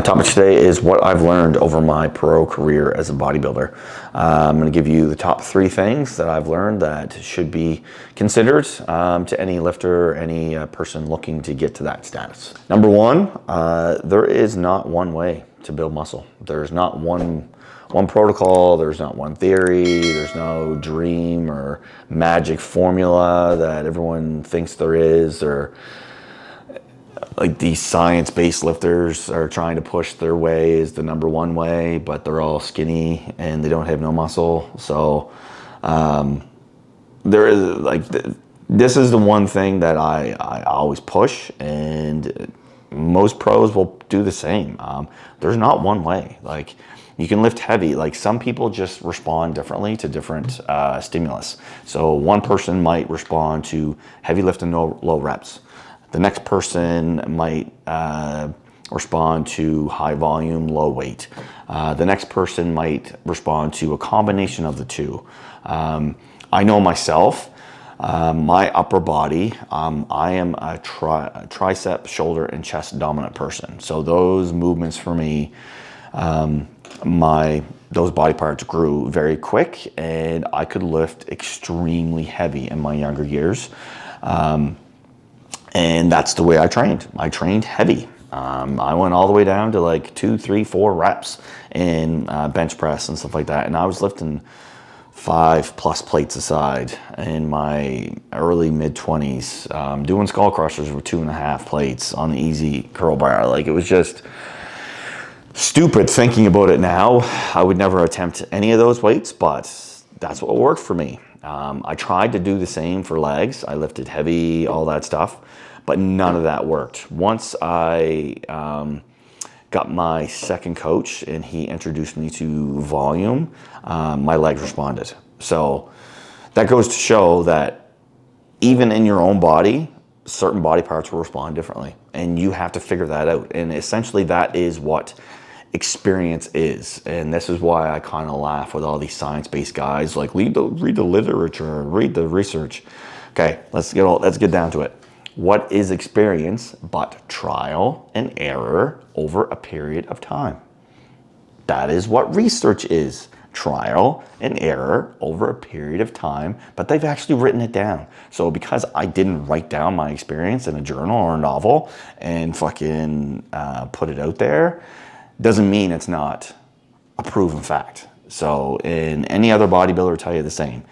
The topic today is what I've learned over my pro career as a bodybuilder. I'm going to give you the top 3 things that I've learned that should be considered to any lifter, any person looking to get to that status. Number 1, there is not one way to build muscle. There's not one protocol, there's not one theory, there's no dream or magic formula that everyone thinks there is, or like these science-based lifters are trying to push their way is the number 1 way, but they're all skinny and they don't have no muscle. So there is like this is the one thing that I always push, and most pros will do the same. There's not one way. Like, you can lift heavy. Like, some people just respond differently to different stimulus. So one person might respond to heavy lift and low reps. The next person might respond to high volume, low weight. The next person might respond to a combination of the two. I know myself, my upper body, I am a tricep, shoulder, and chest dominant person. So those movements for me, those body parts grew very quick, and I could lift extremely heavy in my younger years. And that's the way I trained. I trained heavy. I went all the way down to like 2, 3, 4 reps in bench press and stuff like that. And I was lifting 5+ plates aside in my early mid-20s, doing skull crushers with 2.5 plates on the easy curl bar. Like, it was just stupid thinking about it now. I would never attempt any of those weights, but that's what worked for me. I tried to do the same for legs. I lifted heavy, all that stuff, but none of that worked. Once I got my second coach and he introduced me to volume, my legs responded. So that goes to show that even in your own body, certain body parts will respond differently, and you have to figure that out. And essentially that is what experience is. And this is why I kind of laugh with all these science-based guys, like, read the literature, read the research. Okay, let's get down to it. What is experience but trial and error over a period of time? That is what research is. Trial and error over a period of time, but they've actually written it down. So because I didn't write down my experience in a journal or a novel and fucking put it out there, doesn't mean it's not a proven fact. So, in any other bodybuilder will tell you the same.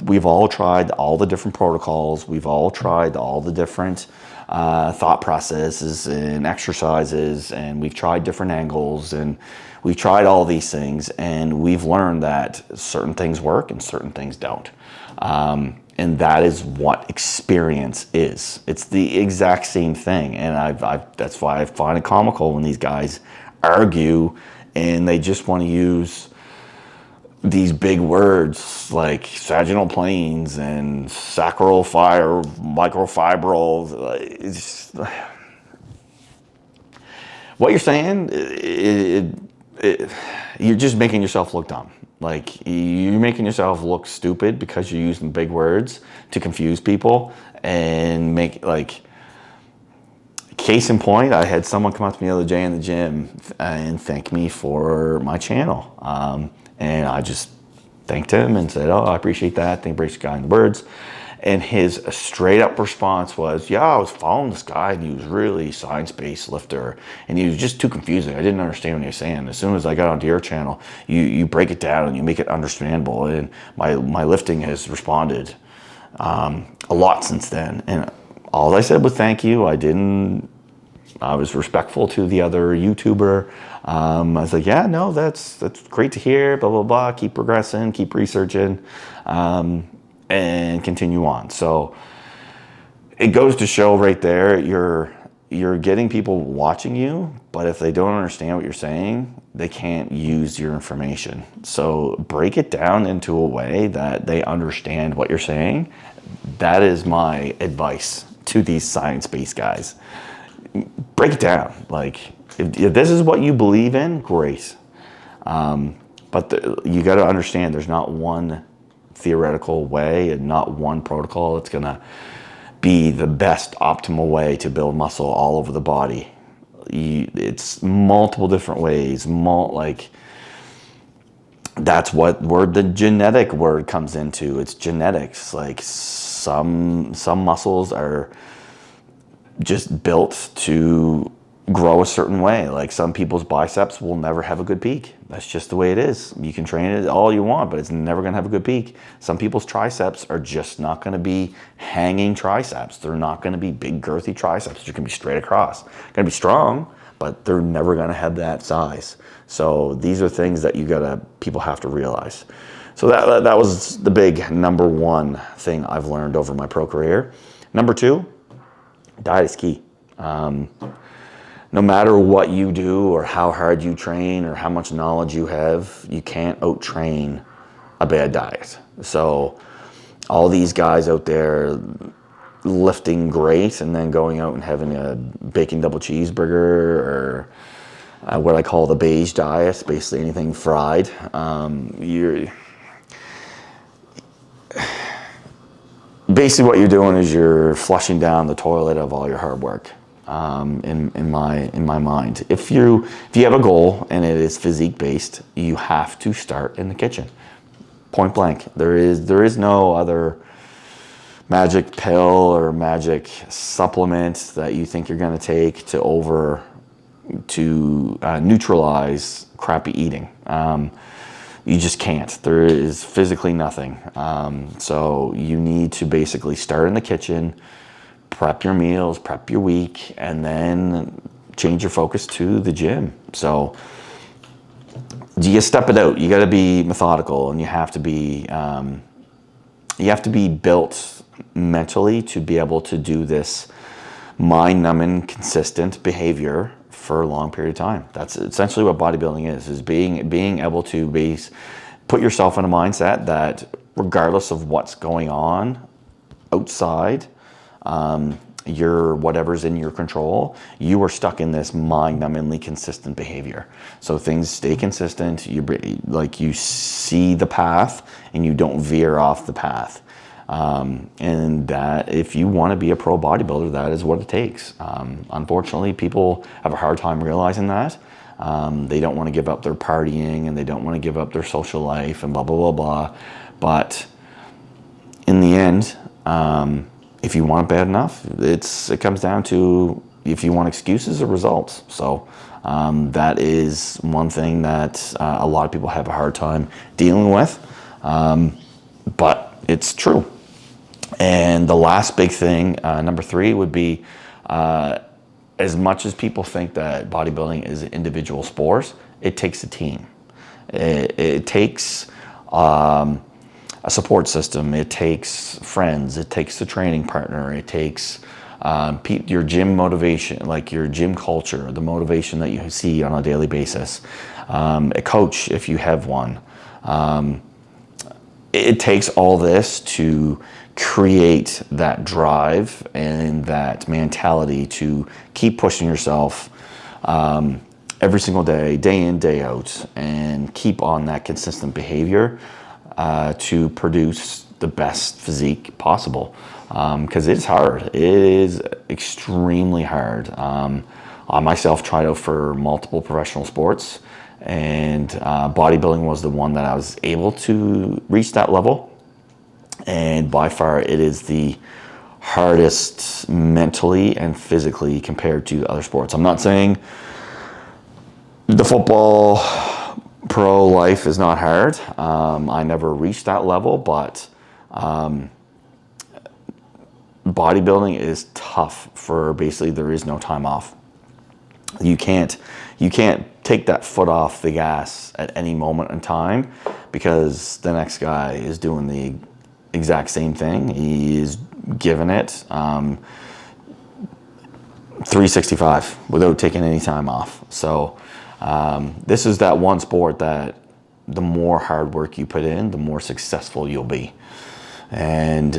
We've all tried all the different protocols. We've all tried all the different thought processes and exercises, and we've tried different angles, and we've tried all these things, and we've learned that certain things work and certain things don't. And that is what experience is. It's the exact same thing. And that's why I find it comical when these guys argue and they just want to use these big words like sagittal planes and sacral fire, microfibrils. What you're saying, you're just making yourself look dumb. Like, you're making yourself look stupid because you're using big words to confuse people and make, like, case in point, I had someone come up to me the other day in the gym and thank me for my channel. And I just thanked him and said, "Oh, I appreciate that. Thank you for kind words." And his straight up response was, "Yeah, I was following this guy and he was really science-based lifter and he was just too confusing. I didn't understand what he was saying. As soon as I got onto your channel, you break it down and you make it understandable. And my lifting has responded a lot since then." And all I said was thank you. I was respectful to the other YouTuber. I was like, yeah, no, that's great to hear, blah, blah, blah. Keep progressing, keep researching, and continue on. So it goes to show right there, you're getting people watching you, but if they don't understand what you're saying, they can't use your information. So break it down into a way that they understand what you're saying. That is my advice to these science-based guys. Break it down. Like, if this is what you believe in, great. But you got to understand there's not one theoretical way and not one protocol that's going to be the best optimal way to build muscle all over the body. It's multiple different ways. Like that's where the genetic word comes into. It's genetics. Like some muscles are just built to grow a certain way. Like some people's biceps will never have a good peak. That's just the way it is. You can train it all you want, but it's never going to have a good peak. Some people's triceps are just not going to be hanging triceps. They're not going to be big girthy triceps. They're going to be straight across. Going to be strong, but they're never going to have that size. So these are things that people have to realize. So that was the big number one thing I've learned over my pro career. Number two, diet is key. No matter what you do or how hard you train or how much knowledge you have, you can't out-train a bad diet. So all these guys out there lifting great and then going out and having a bacon double cheeseburger or what I call the beige diet, basically anything fried, basically what you're doing is you're flushing down the toilet of all your hard work. In my mind, if you have a goal and it is physique based, you have to start in the kitchen. Point blank. There is no other magic pill or magic supplement that you think you're going to take to neutralize crappy eating. You just can't. There is physically nothing. So you need to basically start in the kitchen, prep your meals, prep your week, and then change your focus to the gym. So you step it out. You got to be methodical, and you have to be built mentally to be able to do this mind-numbing, consistent behavior for a long period of time. That's essentially what bodybuilding is being able to put yourself in a mindset that regardless of what's going on outside, whatever's in your control, you are stuck in this mind-numbingly consistent behavior. So things stay consistent. You see the path and you don't veer off the path. And that if you want to be a pro bodybuilder, that is what it takes. Unfortunately, people have a hard time realizing that. They don't want to give up their partying and they don't want to give up their social life and blah, blah, blah, blah. But in the end, if you want it bad enough, it comes down to if you want excuses or results. So that is one thing that a lot of people have a hard time dealing with, but it's true. And the last big thing, number three, would be as much as people think that bodybuilding is an individual sport, it takes a team. It takes a support system. It takes friends. It takes a training partner. It takes your gym motivation, like your gym culture, the motivation that you see on a daily basis. A coach, if you have one. It takes all this to create that drive and that mentality to keep pushing yourself every single day, day in, day out, and keep on that consistent behavior to produce the best physique possible. Because it's hard. It is extremely hard. I myself tried out for multiple professional sports, and bodybuilding was the one that I was able to reach that level. And by far, it is the hardest mentally and physically compared to other sports. I'm not saying the football pro life is not hard. I never reached that level, but bodybuilding is tough for basically there is no time off. You can't take that foot off the gas at any moment in time because the next guy is doing the exact same thing. He is giving it 365 without taking any time off. So this is that one sport that the more hard work you put in, the more successful you'll be. And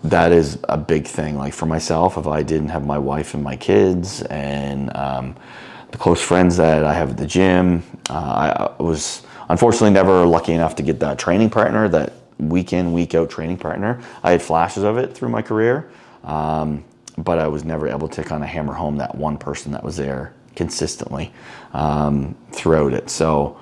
that is a big thing. Like for myself, if I didn't have my wife and my kids and the close friends that I have at the gym, I was unfortunately never lucky enough to get that training partner, that week in, week out training partner. I had flashes of it through my career. but I was never able to kind of hammer home that one person that was there consistently throughout it. So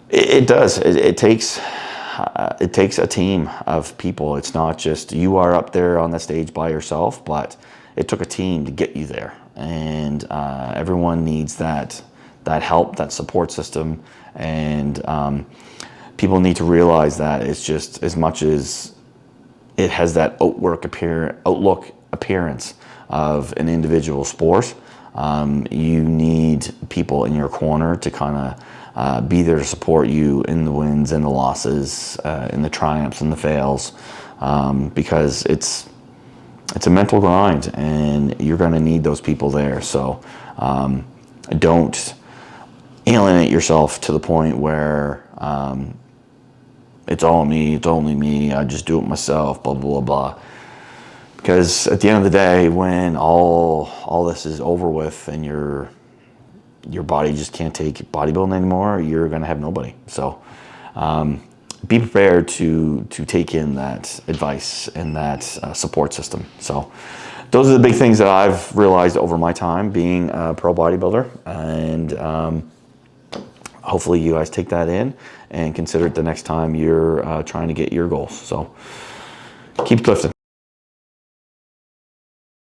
it does. It takes a team of people. It's not just you are up there on the stage by yourself, but it took a team to get you there, and everyone needs that help, that support system, and people need to realize that it's just as much as it has that outlook appearance of an individual sport. You need people in your corner to kind of be there to support you in the wins and the losses, in the triumphs and the fails, because it's a mental grind, and you're going to need those people there. So don't alienate yourself to the point where it's all me, it's only me, I just do it myself, blah, blah, blah. Because at the end of the day, when all this is over with and your body just can't take bodybuilding anymore, you're going to have nobody. So be prepared to take in that advice and that support system. So those are the big things that I've realized over my time being a pro bodybuilder, and hopefully you guys take that in and consider it the next time you're trying to get your goals. So keep lifting.